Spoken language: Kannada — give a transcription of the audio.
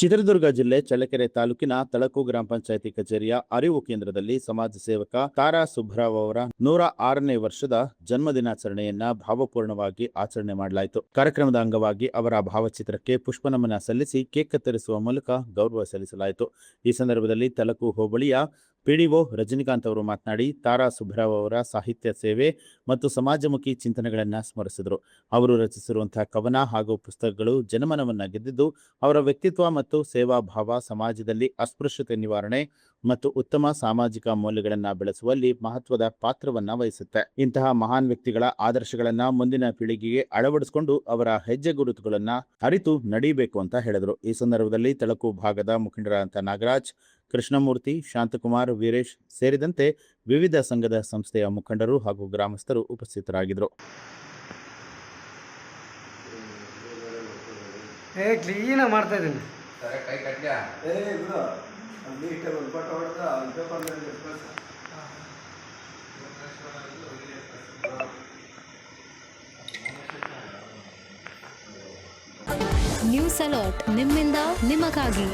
ಚಿತ್ರದುರ್ಗ ಜಿಲ್ಲೆ ಚಳ್ಳಕೆರೆ ತಾಲೂಕಿನ ತಳಕು ಗ್ರಾಮ ಪಂಚಾಯಿತಿ ಕಚೇರಿಯ ಅರಿವು ಕೇಂದ್ರದಲ್ಲಿ ಸಮಾಜ ಸೇವಕ ತಾರಾ ಸುಬ್ರಾವ್ ಅವರ 106ನೇ ವರ್ಷದ ಜನ್ಮದಿನಾಚರಣೆಯನ್ನ ಭಾವಪೂರ್ಣವಾಗಿ ಆಚರಣೆ ಮಾಡಲಾಯಿತು. ಕಾರ್ಯಕ್ರಮದ ಅಂಗವಾಗಿ ಅವರ ಭಾವಚಿತ್ರಕ್ಕೆ ಪುಷ್ಪನಮನ ಸಲ್ಲಿಸಿ ಕೇಕ್ ಕತ್ತರಿಸುವ ಮೂಲಕ ಗೌರವ ಸಲ್ಲಿಸಲಾಯಿತು. ಈ ಸಂದರ್ಭದಲ್ಲಿ ತಳಕು ಹೋಬಳಿಯ ಪಿಡಿಒ ರಜನಿಕಾಂತ್ ಅವರು ಮಾತನಾಡಿ, ತಾರಾ ಸುಬ್ರಾವ್ ಅವರ ಸಾಹಿತ್ಯ ಸೇವೆ ಮತ್ತು ಸಮಾಜಮುಖಿ ಚಿಂತನೆಗಳನ್ನು ಸ್ಮರಿಸಿದರು. ಅವರು ರಚಿಸಿರುವಂತಹ ಕವನ ಹಾಗೂ ಪುಸ್ತಕಗಳು ಜನಮನವನ್ನ ಗೆದ್ದಿದ್ದು, ಅವರ ವ್ಯಕ್ತಿತ್ವ ಮತ್ತು ಸೇವಾ ಭಾವ ಸಮಾಜದಲ್ಲಿ ಅಸ್ಪೃಶ್ಯತೆ ನಿವಾರಣೆ ಮತ್ತು ಉತ್ತಮ ಸಾಮಾಜಿಕ ಮೌಲ್ಯಗಳನ್ನು ಬೆಳೆಸುವಲ್ಲಿ ಮಹತ್ವದ ಪಾತ್ರವನ್ನ ವಹಿಸುತ್ತೆ. ಇಂತಹ ಮಹಾನ್ ವ್ಯಕ್ತಿಗಳ ಆದರ್ಶಗಳನ್ನ ಮುಂದಿನ ಪೀಳಿಗೆಗೆ ಅಳವಡಿಸಿಕೊಂಡು ಅವರ ಹೆಜ್ಜೆ ಗುರುತುಗಳನ್ನ ಅರಿತು ನಡೀಬೇಕು ಅಂತ ಹೇಳಿದರು. ಈ ಸಂದರ್ಭದಲ್ಲಿ ತಳಕು ಭಾಗದ ಮುಖಂಡರಾದಂಥ ನಾಗರಾಜ್, ಕೃಷ್ಣಮೂರ್ತಿ, ಶಾಂತಕುಮಾರ್, ವೀರೇಶ್ ಸೇರಿದಂತೆ ವಿವಿಧ ಸಂಘದ ಸಂಸ್ಥೆಯ ಮುಖಂಡರು ಹಾಗೂ ಗ್ರಾಮಸ್ಥರು ಉಪಸ್ಥಿತರಾಗಿದ್ದರು. ನ್ಯೂಸ್ ಅಲರ್ಟ್, ನಿಮ್ಮಿಂದ ನಿಮಗಾಗಿ.